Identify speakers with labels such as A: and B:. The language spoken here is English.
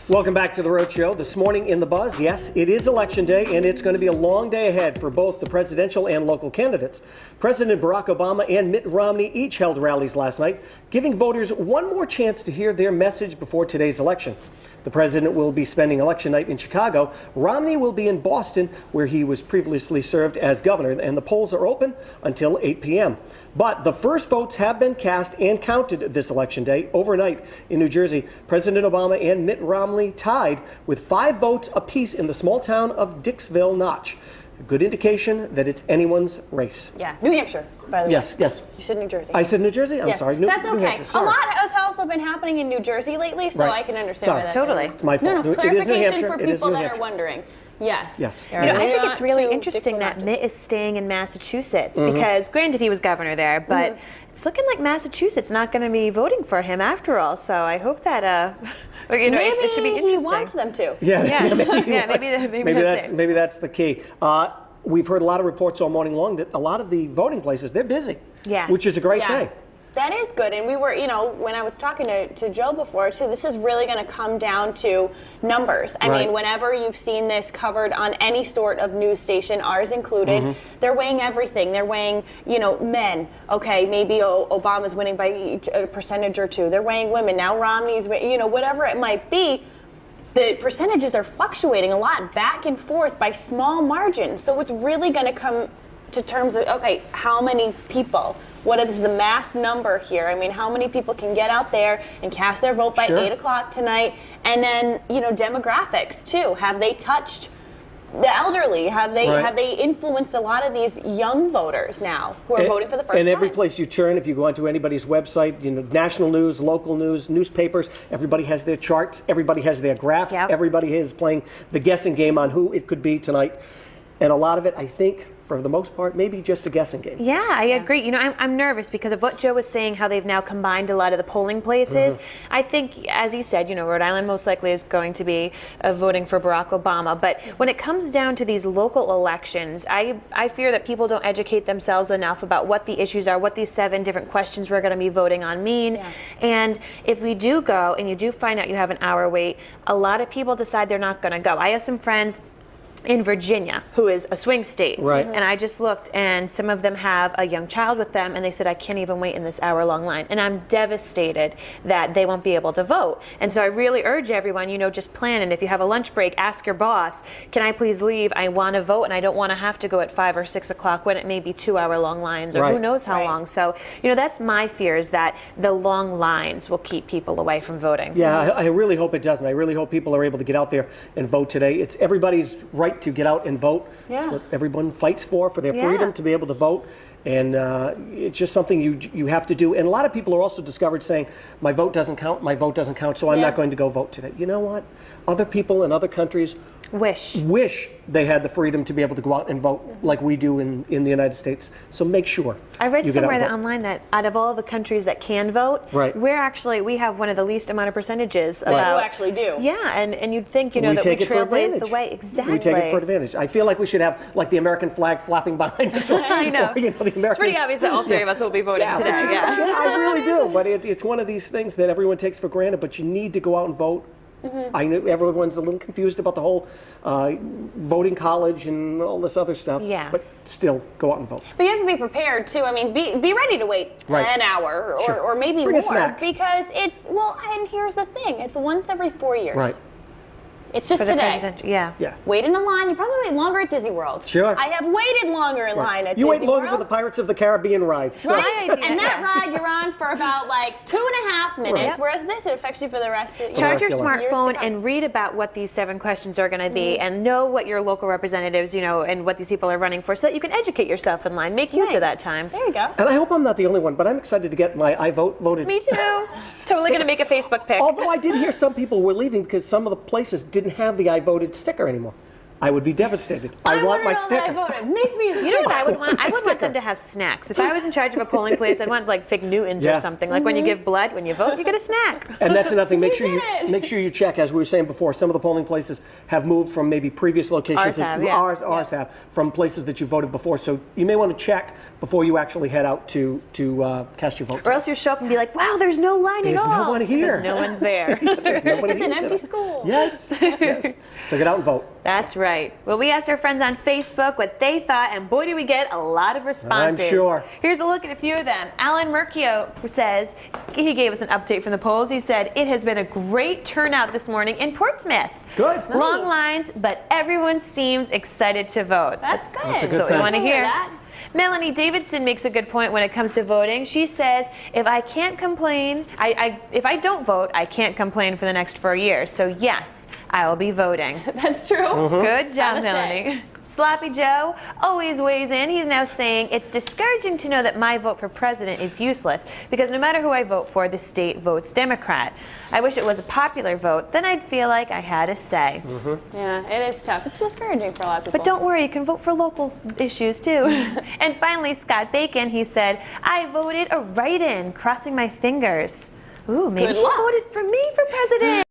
A: Welcome back to The Rhode Show. This morning in The Buzz, yes, it is Election Day, and it's going to be a long day ahead for both the presidential and local candidates. President Barack Obama and Mitt Romney each held rallies last night, giving voters one more chance to hear their message before today's election. The president will be spending election night in Chicago. Romney will be in Boston, where he was previously served as governor, and the polls are open until 8 p.m. But the first votes have been cast and counted this election day. Overnight in New Jersey, President Obama and Mitt Romney tied with 5 votes apiece in the small town of Dixville Notch. A good indication that it's anyone's race.
B: Yeah, New Hampshire, by the way.
A: Yes.
B: You said New Jersey.
A: I said New Jersey? I'm sorry.
B: That's
A: New
B: okay.
A: Hampshire, sorry.
B: A lot has also been happening in New Jersey lately, so
A: Right.
B: I can understand
A: Sorry.
B: why that's
C: Totally.
A: It's my fault.
B: No,
A: It is New
B: clarification
A: Hampshire.
B: for
A: It is
B: people
A: New
B: that
A: Hampshire.
B: are wondering. Yes.
A: Yes.
C: You know, I think it's really
B: Not to
C: interesting that
B: Dixville
C: Mitt is staying in Massachusetts because, granted, he was governor there, but it's looking like Massachusetts not going to be voting for him after all. So I hope that, you know,
B: Maybe
C: it should be
B: he
C: interesting.
B: wants them to.
A: Yeah,
C: Maybe that's it.
A: Maybe that's the key. We've heard a lot of reports all morning long that a lot of the voting places, they're busy.
C: Yes.
A: Which is a great thing.
B: That is good. And we were, you know, when I was talking to Joe before, too, this is really going to come down to numbers. I mean, whenever you've seen this covered on any sort of news station, ours included, they're weighing everything. They're weighing, you know, men. Okay, maybe Obama's winning by a percentage or two. They're weighing women. Now Romney's, you know, whatever it might be. The percentages are fluctuating a lot back and forth by small margins. So it's really going to come to terms of, okay, how many people? What is the mass number here? I mean, how many people can get out there and cast their vote by 8 o'clock tonight? And then, you know, demographics too. Have they touched the elderly? Have they influenced a lot of these young voters now who are voting for the first time?
A: And every place you turn, if you go onto anybody's website, you know, national news, local news, newspapers, everybody has their charts, everybody has their graphs, everybody is playing the guessing game on who it could be tonight. And a lot of it, I think, for the most part, maybe just a guessing game.
C: Yeah, I agree. You know, I'm nervous because of what Joe was saying, how they've now combined a lot of the polling places. I think, as he said, you know, Rhode Island most likely is going to be voting for Barack Obama. But when it comes down to these local elections, I fear that people don't educate themselves enough about what the issues are, what these 7 different questions we're going to be voting on mean. And if we do go and you do find out you have an hour wait, a lot of people decide they're not going to go. I have some friends in Virginia, who is a swing state.
A: Right.
C: And I just looked, and some of them have a young child with them, and they said, I can't even wait in this hour-long line. And I'm devastated that they won't be able to vote. And so I really urge everyone, you know, just plan. And if you have a lunch break, ask your boss, can I please leave? I want to vote, and I don't want to have to go at 5 or 6 o'clock when it may be 2-hour-long lines, or who knows how long. So, you know, that's my fear, is that the long lines will keep people away from voting.
A: Yeah, I really hope it doesn't. I really hope people are able to get out there and vote today. It's everybody's right to get out and vote. It's what everyone fights for their freedom to be able to vote. And it's just something you have to do. And a lot of people are also discovered saying, my vote doesn't count, so I'm not going to go vote today. You know what? Other people in other countries wish they had the freedom to be able to go out and vote like we do in the United States. So make sure.
C: I read somewhere that online that out of all the countries that can vote, we have one of the least amount of percentages
B: who actually do.
C: Yeah, and you'd think, you know, that we trailblaze the way. Exactly.
A: We take it for advantage. I feel like we should have like the American flag flapping behind us.
C: I know.
A: Or, you know, the American,
C: it's pretty obvious that all 3 of us will be voting today.
A: I really do. But it's one of these things that everyone takes for granted, but you need to go out and vote. I know everyone's a little confused about the whole voting college and all this other stuff.
C: Yes.
A: But still, go out and vote.
B: But you have to be prepared too. I mean, be ready to wait an hour or maybe
A: Bring a
B: more,
A: snack.
B: because it's, well, and here's the thing: it's once every 4 years.
A: Right.
B: It's just
C: For the
B: today.
C: president, yeah.
B: Wait in a line. You probably wait longer at Disney World.
A: Sure.
B: I have waited longer in line at Disney
A: You
B: World.
A: wait longer for the Pirates of the Caribbean ride. So.
B: Right? And that ride you're on for about like 2.5 minutes, whereas this, it affects you for the rest of
C: Charge your
A: Years to
C: smartphone and read about what these 7 questions are going to be, and know what your local representatives, you know, and what these people are running for, so that you can educate yourself in line. Make use of that time.
B: There you go.
A: And I hope I'm not the only one, but I'm excited to get my I voted.
C: Me too. Totally going to make a Facebook pic.
A: Although I did hear some people were leaving because some of the places didn't have the I voted sticker anymore. I would be devastated. I want my sticker.
B: I voted. Make me a sticker.
C: You know what I would want? I would want them to have snacks. If I was in charge of a polling place, I'd want like Fig Newtons
A: Yeah.
C: or something. Like when you give blood, when you vote, you get a snack.
A: And that's another thing. Make
B: We did it.
A: sure you check, as we were saying before. Some of the polling places have moved from maybe previous locations.
C: Ours have, yeah.
A: Ours have from places that you voted before. So you may want to check before you actually head out to cast your vote.
C: Or else you show up and be like, wow, there's no line
A: There's
C: at all.
A: no one here.
C: Because no one's there.
A: There's nobody
B: It's an
A: here
B: empty
A: today.
B: school.
A: Yes. Yes. So get out and vote.
C: That's right. Well, we asked our friends on Facebook what they thought, and boy, did we get a lot of responses.
A: I'm sure.
C: Here's a look at a few of them. Alan Mercchio says, he gave us an update from the polls. He said, it has been a great turnout this morning in Portsmouth.
A: Good.
C: Long
B: Nice.
C: lines, but everyone seems excited to vote.
B: That's good.
A: That's a good
C: That's what we
A: thing.
C: want to
B: I hear
C: hear.
B: that.
C: Melanie Davidson makes a good point when it comes to voting. She says, if I can't complain, if I don't vote, I can't complain for the next 4 years. So yes, I will be voting.
B: That's true.
C: Good job,
B: Gotta say.
C: Melanie. Sloppy Joe always weighs in. He's now saying, it's discouraging to know that my vote for president is useless because no matter who I vote for, the state votes Democrat. I wish it was a popular vote, then I'd feel like I had a say.
B: Yeah, it is tough. It's discouraging for a lot of people.
C: But don't worry, you can vote for local issues too. And finally, Scott Bacon, he said, I voted a write-in, crossing my fingers. Ooh, maybe
B: Good
C: he
B: luck.
C: voted for me for president.